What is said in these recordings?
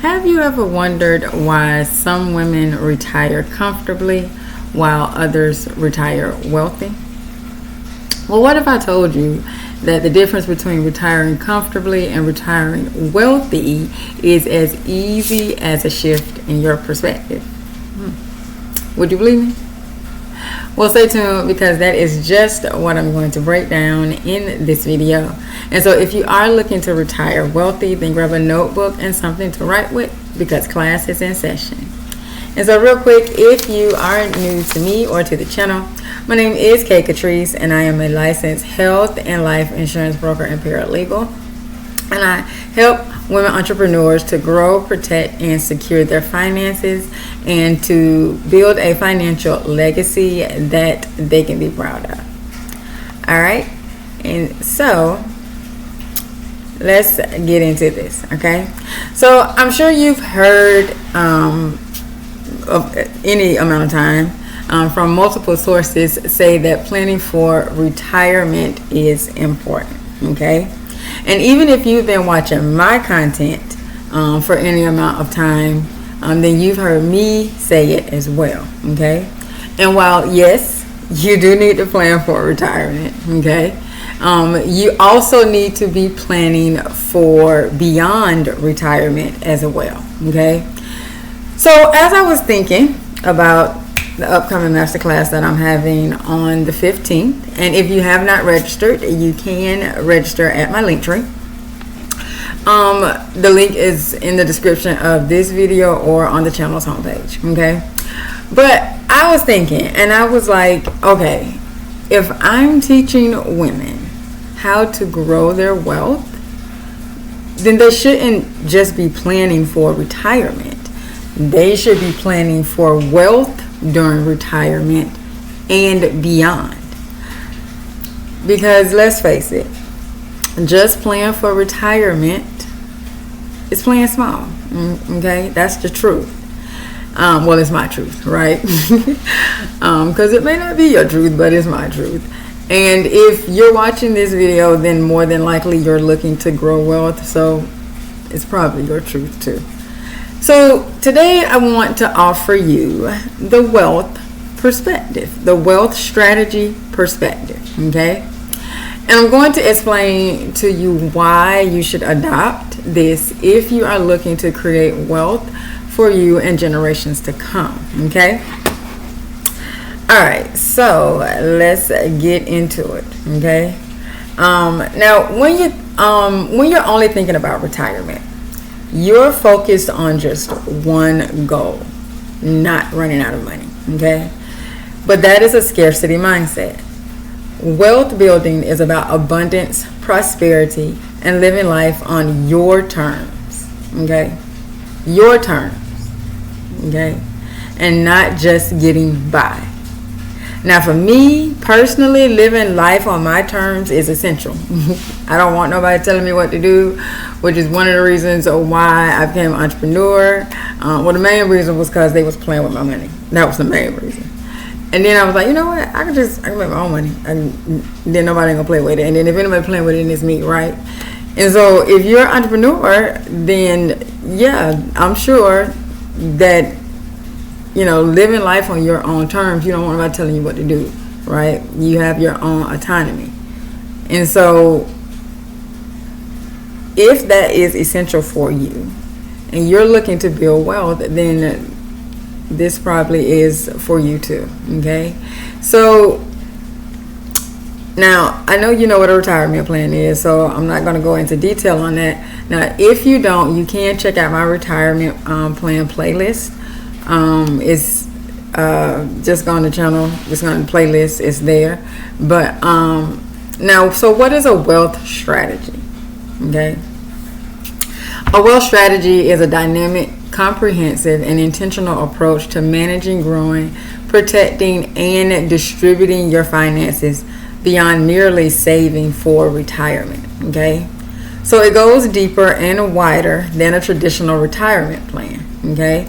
Have you ever wondered why some women retire comfortably while others retire wealthy? Well, what if I told you that the difference between retiring comfortably and retiring wealthy is as easy as a shift in your perspective? Would you believe me? Well, stay tuned because that is just what I'm going to break down in this video. And so if you are looking to retire wealthy, then grab a notebook and something to write with because class is in session. And so real quick, if you are new to me or to the channel, my name is Katrice and I am a licensed health and life insurance broker and paralegal. And I help women entrepreneurs to grow, protect, and secure their finances and to build a financial legacy that they can be proud of. All right, and so let's get into this, okay? So I'm sure you've heard of any amount of time from multiple sources say that planning for retirement is important, okay? And even if you've been watching my content for any amount of time, then you've heard me say it as well, okay? And while, yes, you do need to plan for retirement, okay? You also need to be planning for beyond retirement as well, okay? So as I was thinking about the upcoming masterclass that I'm having on the 15th, and if you have not registered, you can register at my link tree. The link is in the description of this video or on the channel's homepage, okay? But I was thinking, and I was like, okay, if I'm teaching women how to grow their wealth, then they shouldn't just be planning for retirement. They should be planning for wealth during retirement and beyond. Because let's face it, just plan for retirement is playing small, okay? That's the truth. Well, it's my truth, right? Because it may not be your truth, but it's my truth. And if you're watching this video, then more than likely you're looking to grow wealth, so it's probably your truth too. So today I want to offer you the wealth perspective, the wealth strategy perspective, okay? And I'm going to explain to you why you should adopt this if you are looking to create wealth for you and generations to come, okay? All right, so let's get into it, okay? Now, when you're only thinking about retirement, you're focused on just one goal, not running out of money, okay? But that is a scarcity mindset. Wealth building is about abundance, prosperity, and living life on your terms, okay? Your terms, okay? And not just getting by. Now, for me personally, living life on my terms is essential. I don't want nobody telling me what to do, which is one of the reasons why I became an entrepreneur. Well, the main reason was because they was playing with my money. That was the main reason. And then I was like, you know what? I can make my own money. And then nobody ain't gonna play with it. And then if anybody playing with it, then it's me, right? And so if you're an entrepreneur, then yeah, I'm sure that, you know, living life on your own terms, you don't want anybody telling you what to do, right? You have your own autonomy. And so if that is essential for you and you're looking to build wealth, then this probably is for you too, okay? So now I know you know what a retirement plan is, so I'm not going to go into detail on that. Now, if you don't, you can check out my retirement plan playlist. It's just go on the channel, just go on the playlist, it's there. But now, so what is a wealth strategy? Okay, a wealth strategy is a dynamic, comprehensive, and intentional approach to managing, growing, protecting, and distributing your finances beyond merely saving for retirement. Okay, so it goes deeper and wider than a traditional retirement plan. Okay,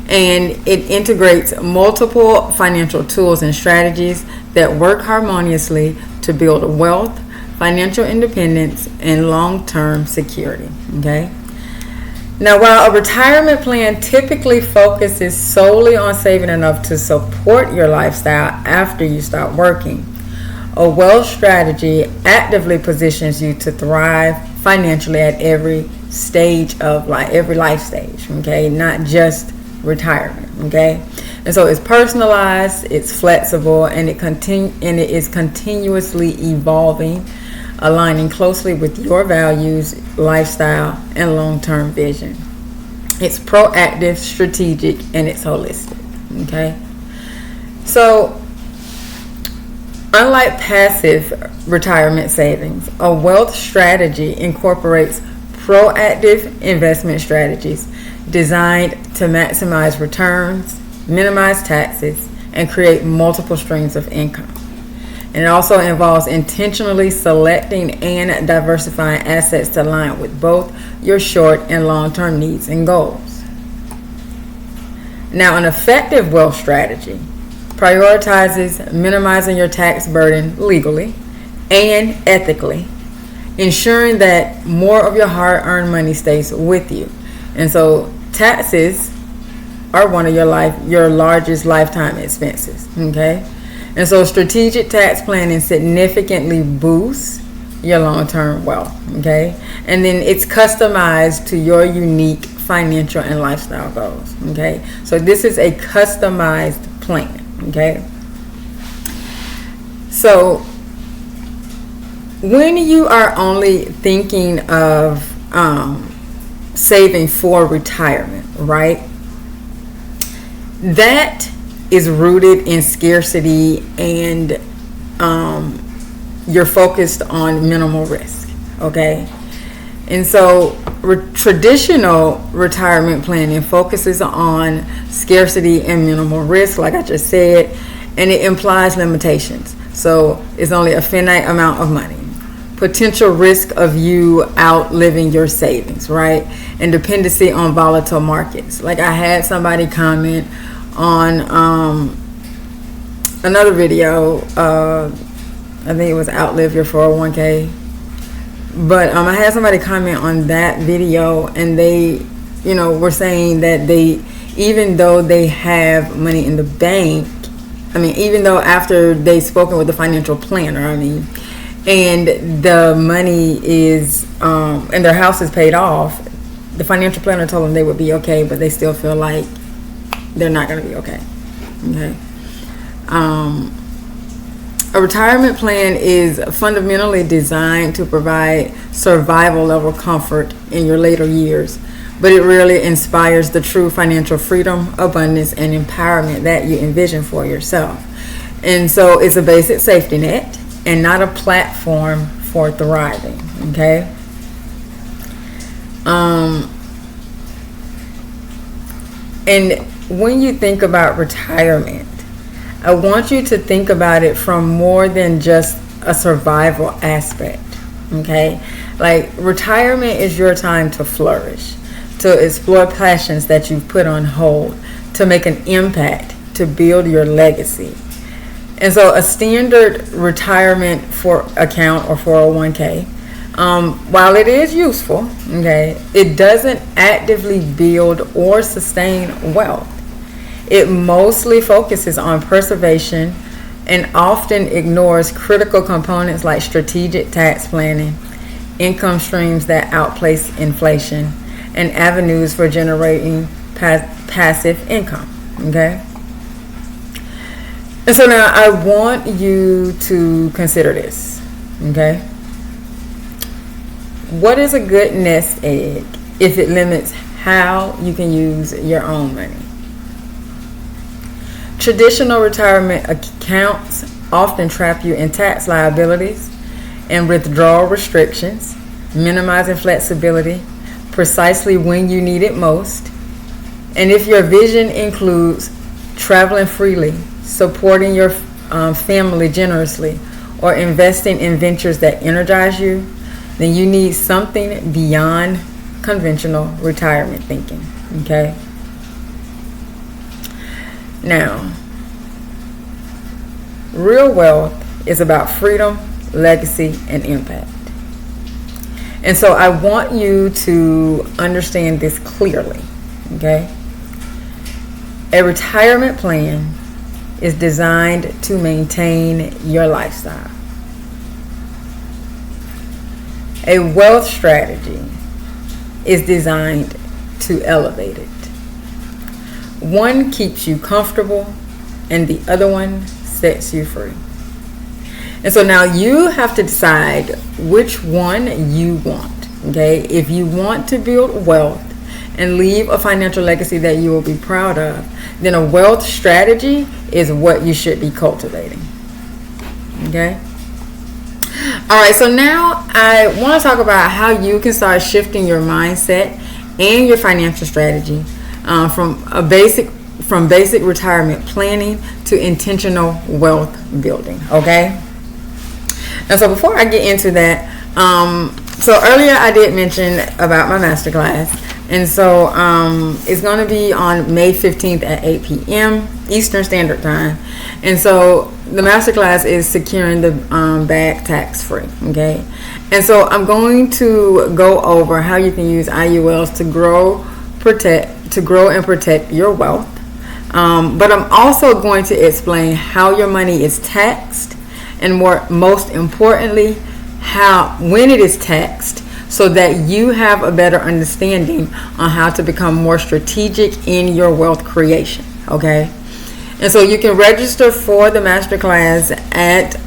and it integrates multiple financial tools and strategies that work harmoniously to build wealth, financial independence, and long-term security. Okay, Now, while a retirement plan typically focuses solely on saving enough to support your lifestyle after you start working, a wealth strategy actively positions you to thrive financially at every stage of life, every life stage, okay? Not just retirement, okay? And so it's personalized, it's flexible, and it is continuously evolving, aligning closely with your values, lifestyle, and long-term vision. It's proactive, strategic, and it's holistic, okay? So, unlike passive retirement savings, a wealth strategy incorporates proactive investment strategies designed to maximize returns, minimize taxes, and create multiple streams of income. And it also involves intentionally selecting and diversifying assets to align with both your short and long-term needs and goals. Now, an effective wealth strategy prioritizes minimizing your tax burden legally and ethically, ensuring that more of your hard-earned money stays with you. And so taxes are one of your largest lifetime expenses, okay? And so strategic tax planning significantly boosts your long-term wealth, okay? And then it's customized to your unique financial and lifestyle goals, okay? So this is a customized plan, okay? So when you are only thinking of saving for retirement, right? That is rooted in scarcity, and you're focused on minimal risk, okay? And so traditional retirement planning focuses on scarcity and minimal risk, like I just said, and it implies limitations. So it's only a finite amount of money, potential risk of you outliving your savings, right? And dependency on volatile markets. Like I had somebody comment on another video, I think it was outlive your 401k, but I had somebody comment on that video, and they were saying that they, even though they have money in the bank, even though after they've spoken with the financial planner, and the money is and their house is paid off, the financial planner told them they would be okay, but they still feel like they're not going to be okay. A retirement plan is fundamentally designed to provide survival level comfort in your later years, but it really inspires the true financial freedom, abundance, and empowerment that you envision for yourself. And so it's a basic safety net and not a platform for thriving, okay? And when you think about retirement, I want you to think about it from more than just a survival aspect, okay? Like, retirement is your time to flourish, to explore passions that you've put on hold, to make an impact, to build your legacy. And so a standard retirement account or 401k, while it is useful, okay, it doesn't actively build or sustain wealth. It mostly focuses on preservation and often ignores critical components like strategic tax planning, income streams that outpace inflation, and avenues for generating passive income, okay? And so now I want you to consider this, okay? What is a good nest egg if it limits how you can use your own money? Traditional retirement accounts often trap you in tax liabilities and withdrawal restrictions, minimizing flexibility precisely when you need it most. And if your vision includes traveling freely, supporting your family generously, or investing in ventures that energize you, then you need something beyond conventional retirement thinking, okay? Now, real wealth is about freedom, legacy, and impact. And so I want you to understand this clearly, okay? A retirement plan is designed to maintain your lifestyle. A wealth strategy is designed to elevate it. One keeps you comfortable and the other one sets you free. And so now you have to decide which one you want, okay? If you want to build wealth and leave a financial legacy that you will be proud of, then a wealth strategy is what you should be cultivating, okay? All right, so now I want to talk about how you can start shifting your mindset and your financial strategy from basic retirement planning to intentional wealth building, okay? And so before I get into that, so earlier I did mention about my masterclass, and so it's going to be on May 15th at 8 p.m. Eastern Standard Time. And so the masterclass is securing the bag tax free, okay? And so I'm going to go over how you can use IULs to grow and protect your wealth. But I'm also going to explain how your money is taxed, and most importantly, when it is taxed, so that you have a better understanding on how to become more strategic in your wealth creation, okay? And so you can register for the masterclass at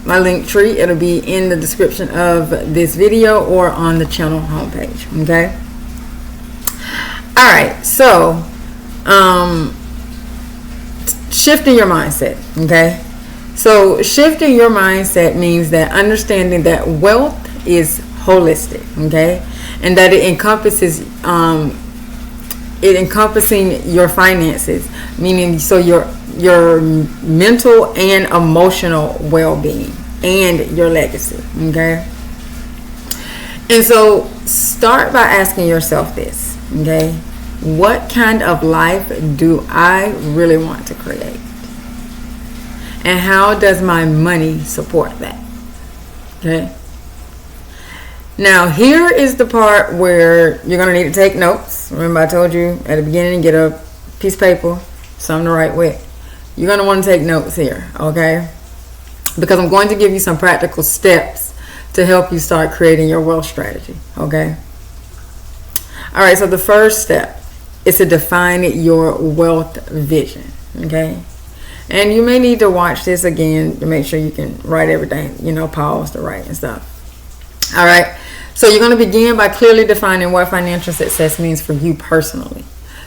my link tree. It'll be in the description of this video or on the channel homepage, okay? All right, so shifting your mindset, okay? So shifting your mindset means that understanding that wealth is holistic, okay, and that it encompassing your finances, meaning so your mental and emotional well-being and your legacy, okay. And so start by asking yourself this, okay: what kind of life do I really want to create? And how does my money support that? Okay. Now, here is the part where you're going to need to take notes. Remember I told you at the beginning, get a piece of paper, something to write with. You're going to want to take notes here, okay? Because I'm going to give you some practical steps to help you start creating your wealth strategy, okay? All right, so the first step is to define your wealth vision, okay? And you may need to watch this again to make sure you can write everything, pause to write and stuff. All right. So you're going to begin by clearly defining what financial success means for you personally.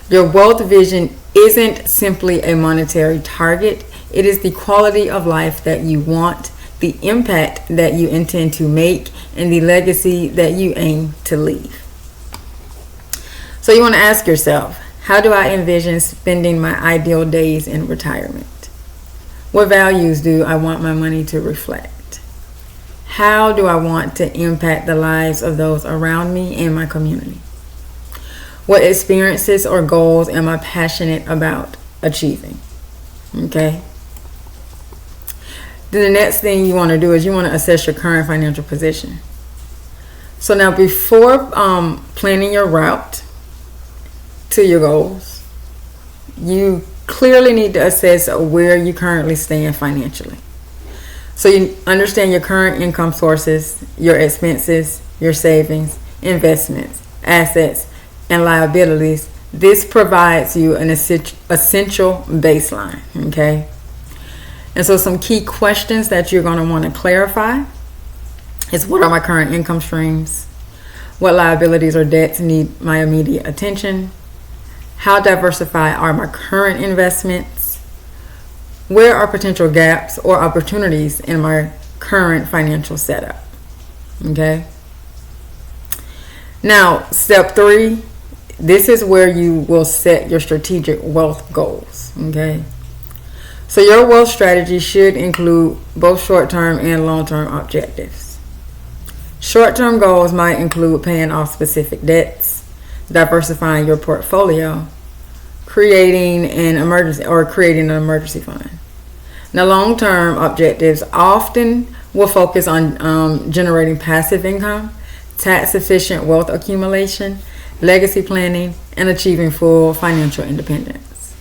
Your wealth vision isn't simply a monetary target. It is the quality of life that you want, the impact that you intend to make, and the legacy that you aim to leave. So you want to ask yourself, how do I envision spending my ideal days in retirement? What values do I want my money to reflect? How do I want to impact the lives of those around me and my community? What experiences or goals am I passionate about achieving? Okay. Then the next thing you want to do is you want to assess your current financial position. So now before planning your route to your goals, you clearly need to assess where you currently stand financially. So you understand your current income sources, your expenses, your savings, investments, assets, and liabilities. This provides you an essential baseline, okay? And so some key questions that you're going to want to clarify is, what are my current income streams? What liabilities or debts need my immediate attention? How diversified are my current investments? Where are potential gaps or opportunities in my current financial setup? Okay. Now, step 3, this is where you will set your strategic wealth goals. Okay. So your wealth strategy should include both short-term and long-term objectives. Short-term goals might include paying off specific debts, diversifying your portfolio, creating an emergency fund. Now, long-term objectives often will focus on generating passive income, tax efficient wealth accumulation, legacy planning, and achieving full financial independence.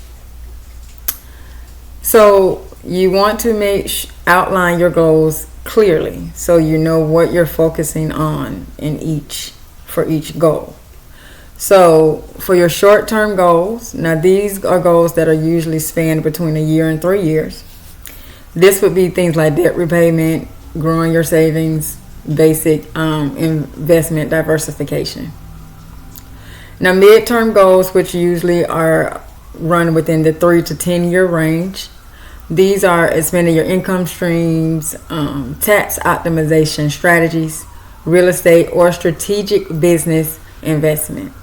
So you want to outline your goals clearly so you know what you're focusing on for each goal. So for your short-term goals, now these are goals that are usually spanned between a year and 3 years. This would be things like debt repayment, growing your savings, basic investment diversification. Now midterm goals, which usually are run within the 3 to 10 year range, these are expanding your income streams, tax optimization strategies, real estate or strategic business investments.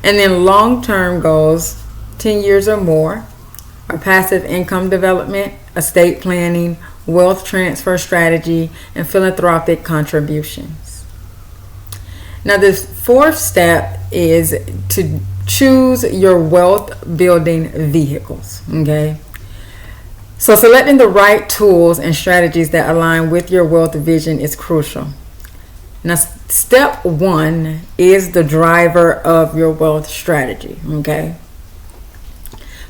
And then long-term goals, 10 years or more, are passive income development, estate planning, wealth transfer strategy, and philanthropic contributions. Now the fourth step is to choose your wealth building vehicles. Okay. So selecting the right tools and strategies that align with your wealth vision is crucial. Now, step 1 is the driver of your wealth strategy. Okay.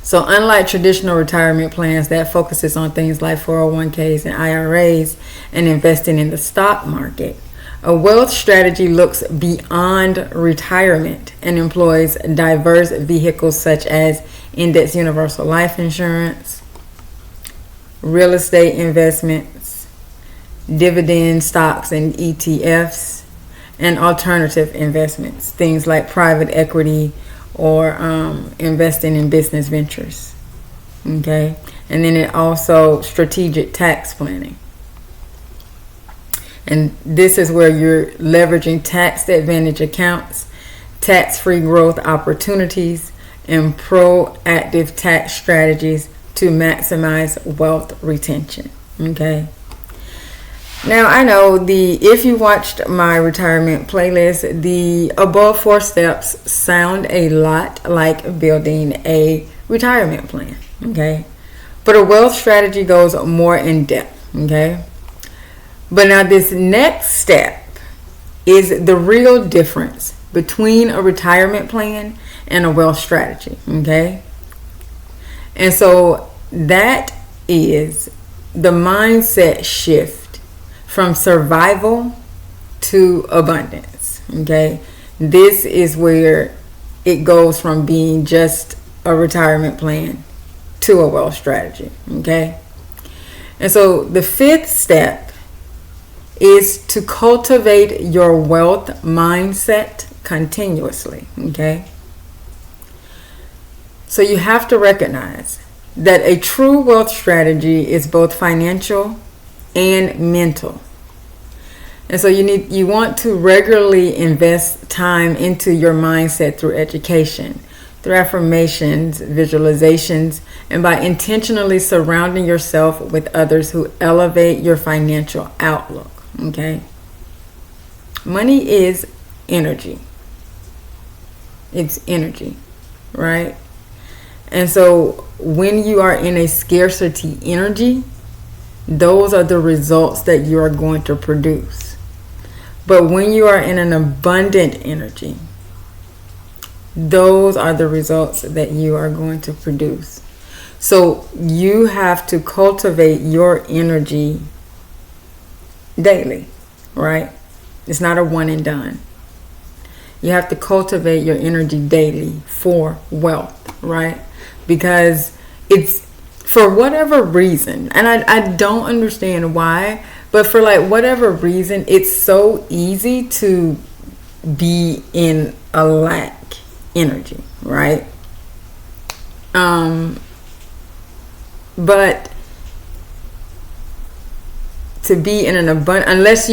So unlike traditional retirement plans that focuses on things like 401ks and IRAs and investing in the stock market, a wealth strategy looks beyond retirement and employs diverse vehicles such as index universal life insurance, real estate investments, dividend stocks and ETFs, and alternative investments, things like private equity or investing in business ventures. Okay, and then it also strategic tax planning. And this is where you're leveraging tax advantage accounts, tax-free growth opportunities, and proactive tax strategies to maximize wealth retention. Okay. Now I know if you watched my retirement playlist, the above 4 steps sound a lot like building a retirement plan. Okay. But a wealth strategy goes more in depth. Okay. But now this next step is the real difference between a retirement plan and a wealth strategy. Okay. And so that is the mindset shift from survival to abundance. Okay. This is where it goes from being just a retirement plan to a wealth strategy. Okay. And so the 5th step is to cultivate your wealth mindset continuously. Okay. So you have to recognize that a true wealth strategy is both financial and mental. And so you want to regularly invest time into your mindset through education, through affirmations, visualizations, and by intentionally surrounding yourself with others who elevate your financial outlook. Okay? Money is energy. It's energy, right? And so when you are in a scarcity energy, those are the results that you are going to produce. But when you are in an abundant energy, those are the results that you are going to produce. So you have to cultivate your energy daily, right? It's not a one and done. You have to cultivate your energy daily for wealth, right? Because it's, for whatever reason, and I don't understand why, but for whatever reason, it's so easy to be in a lack energy, right? But to be in an abundant, unless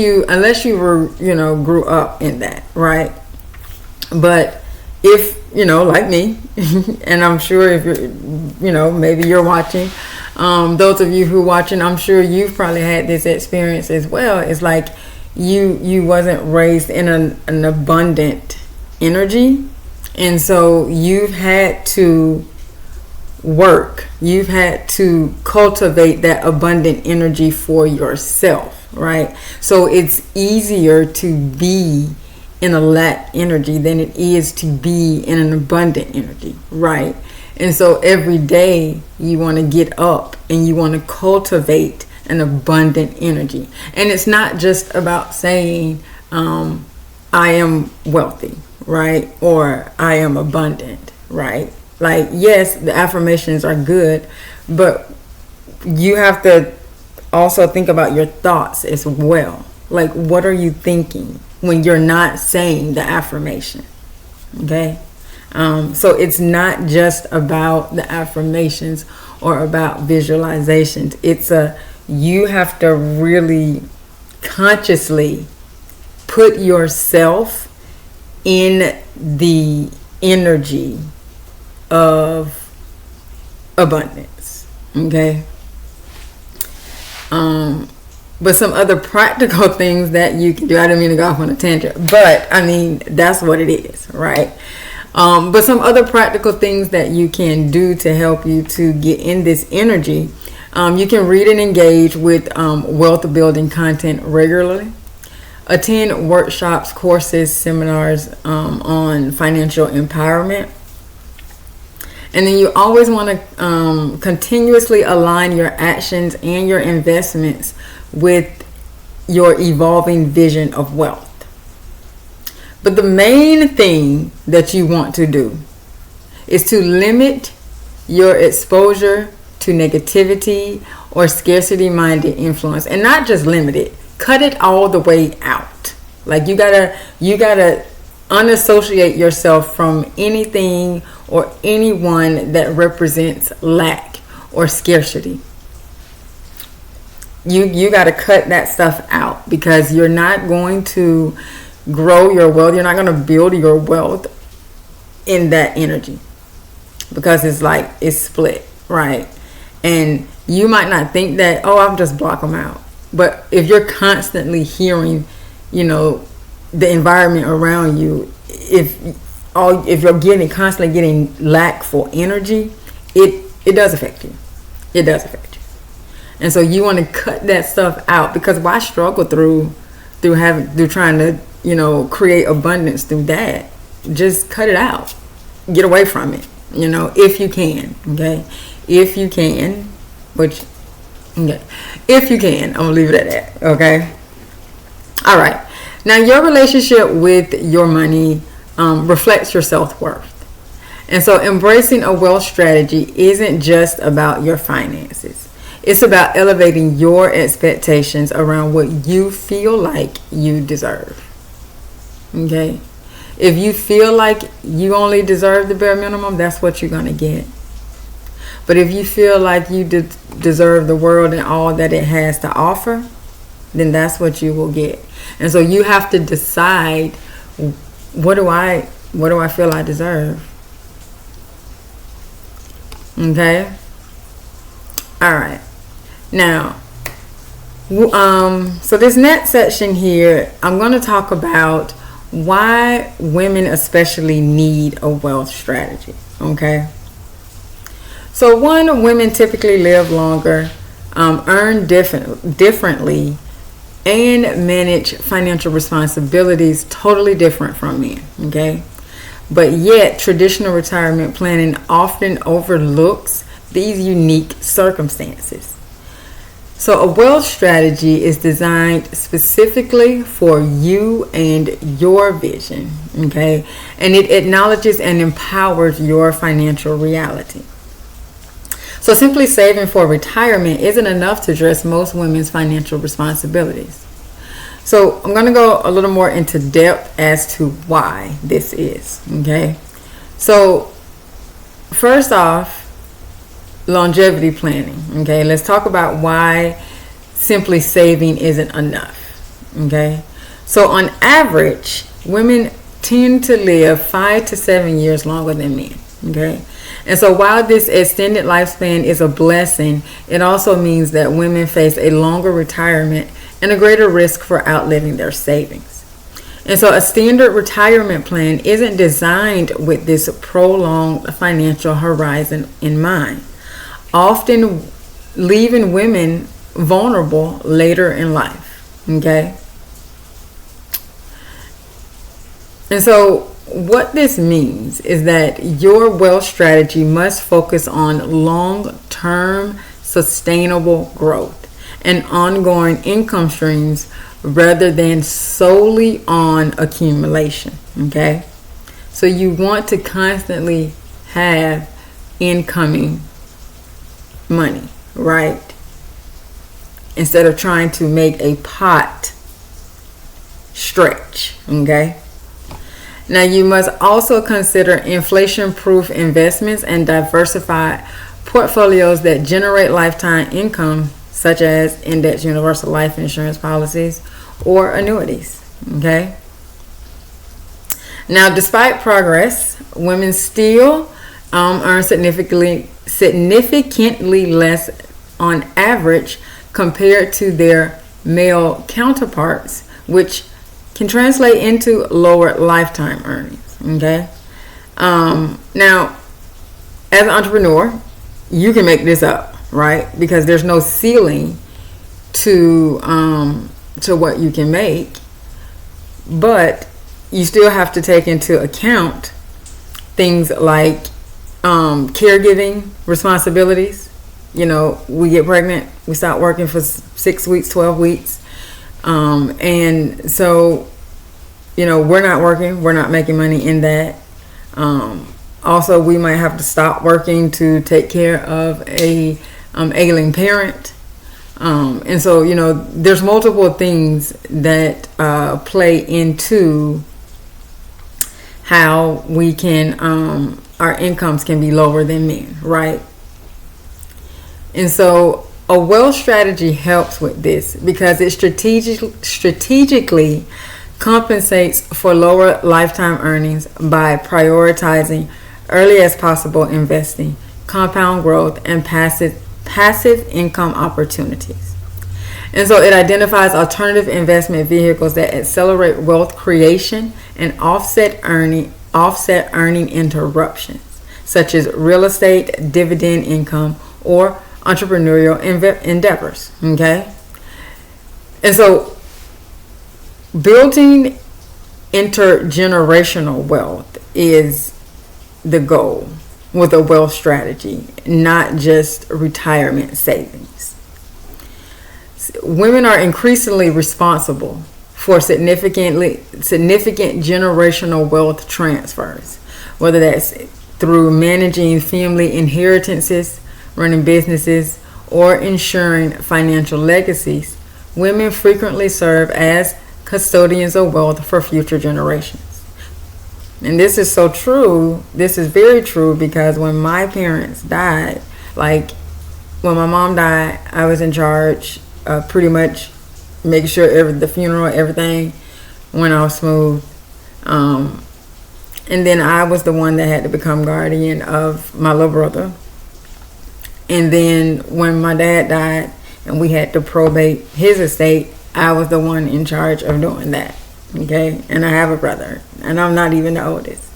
you were, grew up in that, right? But if, like me, and I'm sure if you're, maybe you're watching, those of you who are watching, I'm sure you've probably had this experience as well. It's like you wasn't raised in an abundant energy, and so you've had to work. You've had to cultivate that abundant energy for yourself. right? So it's easier to be in a lack energy than it is to be in an abundant energy, right? And so every day you want to get up and you want to cultivate an abundant energy. And it's not just about saying, I am wealthy, right? Or I am abundant, right? Like, yes, the affirmations are good, but you have to also think about your thoughts as well. Like, what are you thinking when you're not saying the affirmation? Okay? So it's not just about the affirmations or about visualizations. You have to really consciously put yourself in the energy of abundance. Okay? But some other practical things that you can do, I didn't mean to go off on a tangent, but I mean, that's what it is, right? But some other practical things that you can do to help you to get in this energy, you can read and engage with wealth building content regularly, attend workshops, courses, seminars on financial empowerment. And then you always want to continuously align your actions and your investments with your evolving vision of wealth. But the main thing that you want to do is to limit your exposure to negativity or scarcity-minded influence. And not just limit it, cut it all the way out. Like, you gotta unassociate yourself from anything or anyone that represents lack or scarcity. You got to cut that stuff out, because you're not going to grow your wealth. You're not going to build your wealth in that energy, because it's split, right? And you might not think that, I'll just block them out. But if you're constantly hearing, the environment around you, if you're constantly getting lackful energy, it does affect you. It does affect you. And so you want to cut that stuff out, because why struggle through trying to create abundance through that? Just cut it out. Get away from it. If you can. Okay, if you can, if you can, I'm gonna leave it at that. Okay. All right. Now, your relationship with your money reflects your self-worth. And so embracing a wealth strategy isn't just about your finances. It's about elevating your expectations around what you feel like you deserve. Okay? If you feel like you only deserve the bare minimum, that's what you're going to get. But if you feel like you deserve the world and all that it has to offer, then that's what you will get. And so you have to decide, what do I feel I deserve? Okay? All right. Now, so this next section here, I'm going to talk about why women especially need a wealth strategy. Okay? So, women typically live longer, earn differently, and manage financial responsibilities totally different from men. Okay? But yet, traditional retirement planning often overlooks these unique circumstances. So a wealth strategy is designed specifically for you and your vision, okay? And it acknowledges and empowers your financial reality. So simply saving for retirement isn't enough to address most women's financial responsibilities. So I'm going to go a little more into depth as to why this is, okay? So first off, longevity planning. Okay, let's talk about why simply saving isn't enough. Okay, so on average, women tend to live 5 to 7 years longer than men. Okay, and so while this extended lifespan is a blessing, it also means that women face a longer retirement and a greater risk for outliving their savings. And so a standard retirement plan isn't designed with this prolonged financial horizon in mind, often leaving women vulnerable later in life. Okay. And so what this means is that your wealth strategy must focus on long-term sustainable growth and ongoing income streams rather than solely on accumulation. Okay. So you want to constantly have incoming money, right? Instead of trying to make a pot stretch. Okay. Now you must also consider inflation-proof investments and diversified portfolios that generate lifetime income, such as index universal life insurance policies or annuities. Okay. Now, despite progress, women still earn significantly less on average compared to their male counterparts, which can translate into lower lifetime earnings. Okay. Now, as an entrepreneur, you can make this up, right? Because there's no ceiling to what you can make, but you still have to take into account things like caregiving responsibilities. You know, we get pregnant, we start working for 6 weeks, 12 weeks. And so, you know, we're not working, we're not making money in that. Also, we might have to stop working to take care of a ailing parent. And so, you know, there's multiple things that play into how we can, our incomes can be lower than men, right? And so a wealth strategy helps with this because it strategically compensates for lower lifetime earnings by prioritizing early as possible investing, compound growth, and passive income opportunities. And so it identifies alternative investment vehicles that accelerate wealth creation and offset earning interruptions, such as real estate, dividend income, or entrepreneurial endeavors. Okay. And so building intergenerational wealth is the goal with a wealth strategy, not just retirement savings. Women are increasingly responsible for significant generational wealth transfers, whether that's through managing family inheritances, running businesses, or ensuring financial legacies. Women frequently serve as custodians of wealth for future generations. And this is so true. This is very true because when my parents died, like when my mom died, I was in charge of pretty much making sure the funeral, everything went off smooth. And then I was the one that had to become guardian of my little brother. And then when my dad died and we had to probate his estate, I was the one in charge of doing that. Okay. And I have a brother and I'm not even the oldest.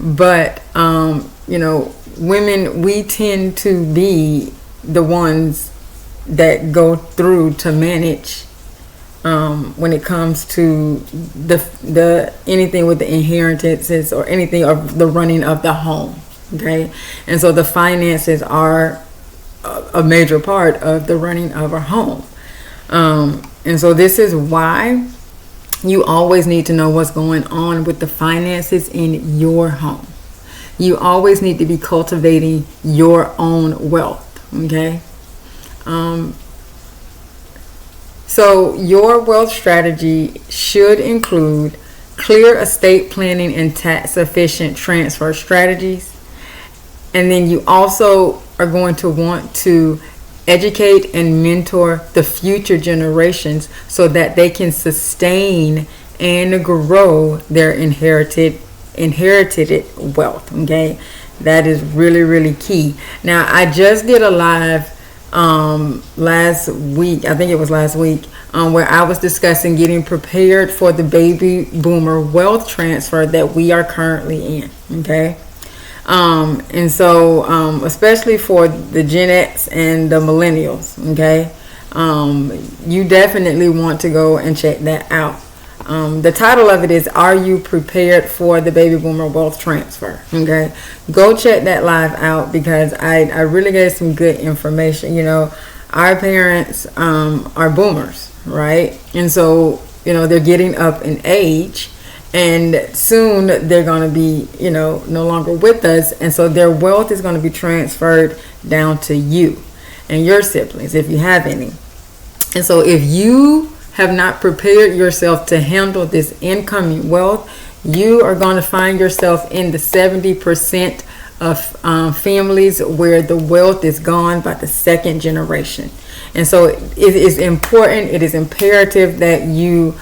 But, you know, women, we tend to be the ones that go through to manage when it comes to the anything with the inheritances or anything of the running of the home. Okay. And so the finances are a major part of the running of our home. And so this is why you always need to know what's going on with the finances in your home. You always need to be cultivating your own wealth. Okay. So your wealth strategy should include clear estate planning and tax efficient transfer strategies. And then you also are going to want to educate and mentor the future generations so that they can sustain and grow their inherited wealth. Okay, that is really, really key. Now, I just did a live last week, I think it was last week, where I was discussing getting prepared for the baby boomer wealth transfer that we are currently in. Okay. And so especially for the Gen X and the millennials. Okay. you definitely want to go and check that out. The title of it is "Are You Prepared for the Baby Boomer Wealth Transfer?" Okay, go check that live out because I really gave some good information. You know, our parents are boomers, right? And so, you know, they're getting up in age, and soon they're going to be, you know, no longer with us, and so their wealth is going to be transferred down to you and your siblings if you have any. And so if you have not prepared yourself to handle this incoming wealth, you are going to find yourself in the 70% of families where the wealth is gone by the second generation. And so it is important, it is imperative that you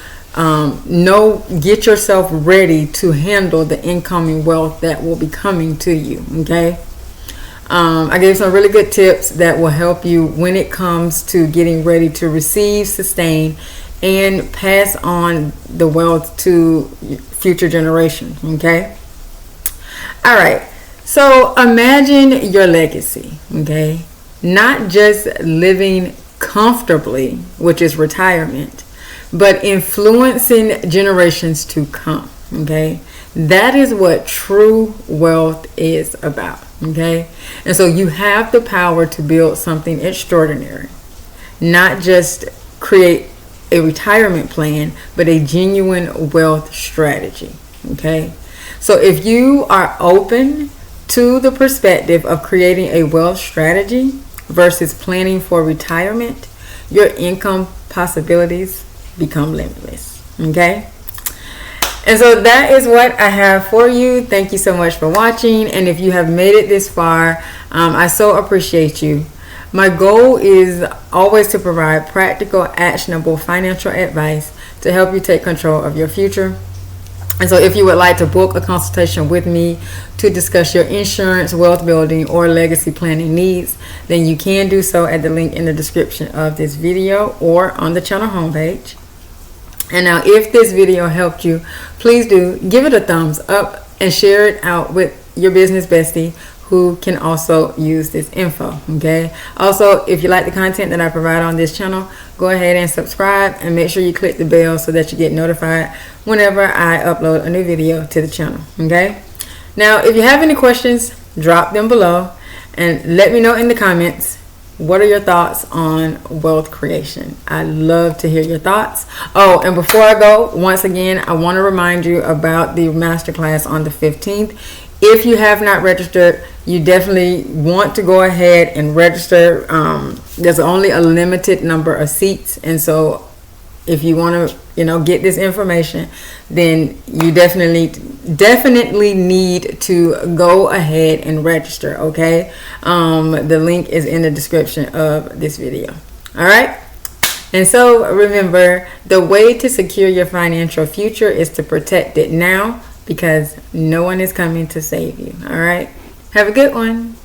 get yourself ready to handle the incoming wealth that will be coming to you. Okay. I gave some really good tips that will help you when it comes to getting ready to receive, sustain, and pass on the wealth to future generations. Okay. All right. So imagine your legacy. Okay. Not just living comfortably, which is retirement, but influencing generations to come. Okay. That is what true wealth is about. Okay. And so you have the power to build something extraordinary, not just create a retirement plan, but a genuine wealth strategy. Okay. So if you are open to the perspective of creating a wealth strategy versus planning for retirement, your income possibilities become limitless. Okay. And so that is what I have for you. Thank you so much for watching. And if you have made it this far, I so appreciate you. My goal is always to provide practical, actionable financial advice to help you take control of your future. And so if you would like to book a consultation with me to discuss your insurance, wealth building, or legacy planning needs, then you can do so at the link in the description of this video or on the channel homepage. And now if this video helped you, please do give it a thumbs up and share it out with your business bestie who can also use this info. Okay. Also, if you like the content that I provide on this channel, go ahead and subscribe and make sure you click the bell so that you get notified whenever I upload a new video to the channel. Okay. Now, if you have any questions, drop them below and let me know in the comments. What are your thoughts on wealth creation? I love to hear your thoughts. Oh, and before I go, once again, I want to remind you about the masterclass on the 15th. If you have not registered, you definitely want to go ahead and register. There's only a limited number of seats, and so if you want to, get this information, then you definitely need to go ahead and register. Okay, the link is in the description of this video. All right. And so remember, the way to secure your financial future is to protect it now, because no one is coming to save you. All right. Have a good one.